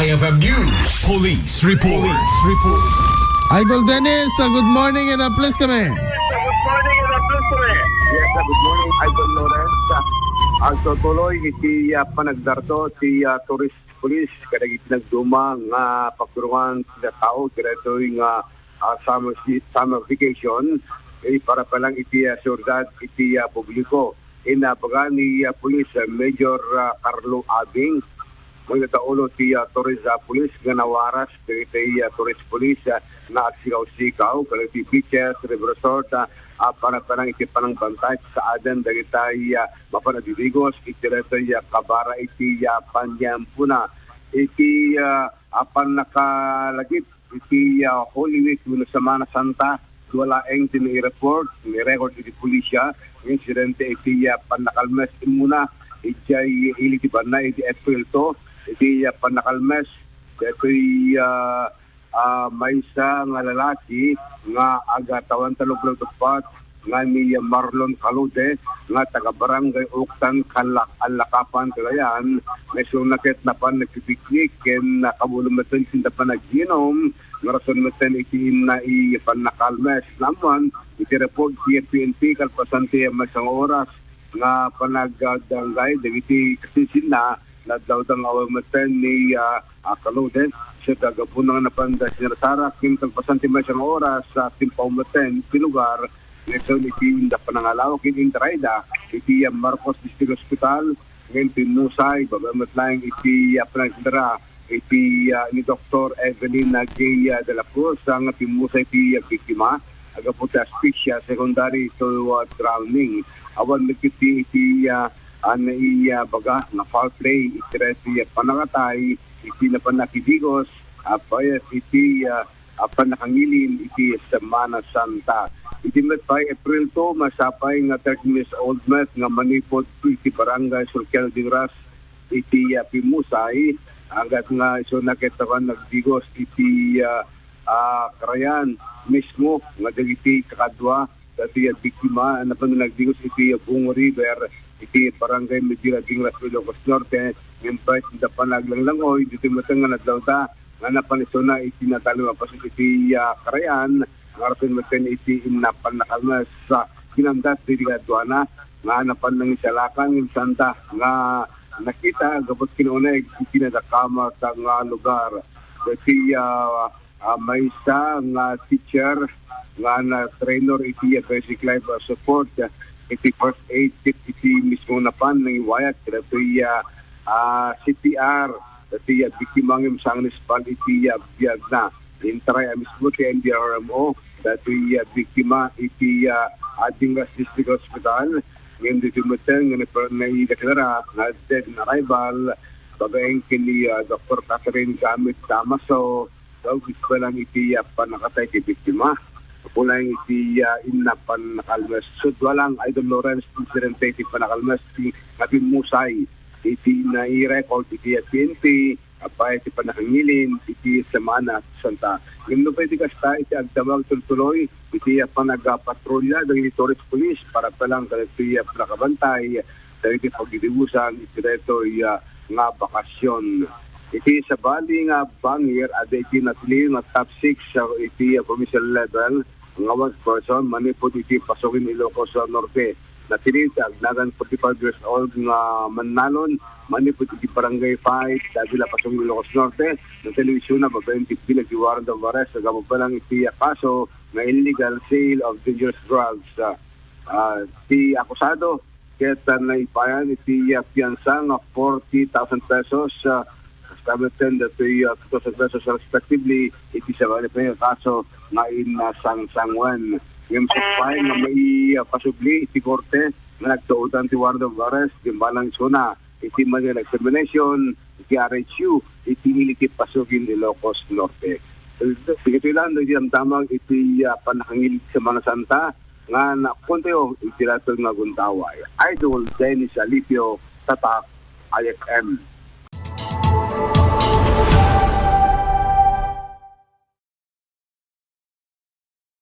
IFM News. Police Report. Idol Dennis, good morning and please kami. Good morning, Yes, good morning, Idol Lawrence. Ang tutuloy iti panagdarto ti tourist police kada itinagduma nga pagturuan sa tao direto nga summer vacation para palang iti syudad iti publiko. Inabaga ni Police Major Carlo Abing mga taulo ti tourist police nga nawaras iti tourist police na sigaw-sigaw kada ti beaches, river resort para palang iti panang bantay sa adan dagitay mapanadidigos iti reto kabara iti panyampuna iti apan nakalagip iti Holy Week no Semana Santa wala ang tini-report ni-record iti pulisya insidente iti panakalmes muna iti ilitiban na iti April 2 iti panakalmes iti may isa nga lalaki nga agatawan talog tupat nga ni Marlon Calude nga taga-barangay Uktan Alakapan Calayan may sunakit na pan nagpipiknik ken nakabulumatan sinda pa nag-inom nga rason meten iti na ipanakalmes naman iti report ti PNP kalpasanti masang oras nga panagdanggay dagiti kasisin na nadawdang awamatan ni Calude sa tagapunang napanda sinasara kin kalpasanti masang oras sa timpawmatan ti lugar ito iti inda panangalaw kin intraida iti Marcos District Hospital ngayon tinusay babamatlayang iti panagdara iti ni Dr. Evelyn Gay de la Cruz ang timusay iti biktima agaputi asphyxia secondary to drowning awan nagkiti iti baga na foul play iti panangatay iti na panakidigos apayat iti panakangilin iti Semana Santa iti metay April 2 masapay nga 13 years old met nga manipod iti barangay Surkel Dingras iti Pimusay agad nga iso nakitawan nagdigos iti Karayan mismo nga dagiti kakadwa dati biktima na pano nagdigos iti Bungo River iti barangay Medina Dingras Ilocos Norte ngimpay da panaglangoy dito matang nga nadlawta nga napanisona iti natalo mapasok iti Karayan ngarapin maten iti inapan nakalmas sa kinamdat diti kadwana nga napan nang isalakan ng santa nga nakita gabot kinunay pinadakama sa nga lugar kasi may isa nga teacher nga na trainer iti basic life support iti first aid kit iti mismo napan ng iwayat iti CPR iti biktima ng municipal iti biyag na intray mismo ti NDRMO dati biktima iti Dingras District Hospital ngayon dito matang na ideklara na dead na arrival babaeng kini Dr. Catherine Gamit Damaso daw gusto lang iti panakatay ti biktima pulang iti inapan nakalmes sudwa lang Idol Lawrence incident iti panakalmes ti Musay iti na i-record iti PNP apay iti panakangilin iti Semana Santa ngayon pwede kasta iti agdamag tuloy iti panagapatrolya dagiti tourist police para palang iti nakabantay dagiti pagdidibusan iti reto nga bakasyon iti sa bali nga bangir ada iti natili nga top 6 sa iti provincial level nga 1 person manipod iti pasokin Ilocos Norte natili sa agnagan 45 years old nga Manalon manipod iti barangay 5 dagila pasokin Ilocos Norte ng televisyon na babaeng bilag di warrant of arrest sa gamo pa lang iti kaso na illegal sale of dangerous drugs ti akusado kaya na ipayan iti piyansa nga 40,000 pesos Kabitin dito 2,000 pesos respectively iti sa bali pa yung kaso na sangwan yung supply na may pasubli iti korte na nagtuutan ti warrant of arrest yung balang suna iti Manila examination iti RHU iti iliti pasugin Ilocos Norte sige lang iti damdamag iti panakangil sa mga santa nga nakuntayo iti latong nga guntaway Idol Dennis Alipio Tatak IFM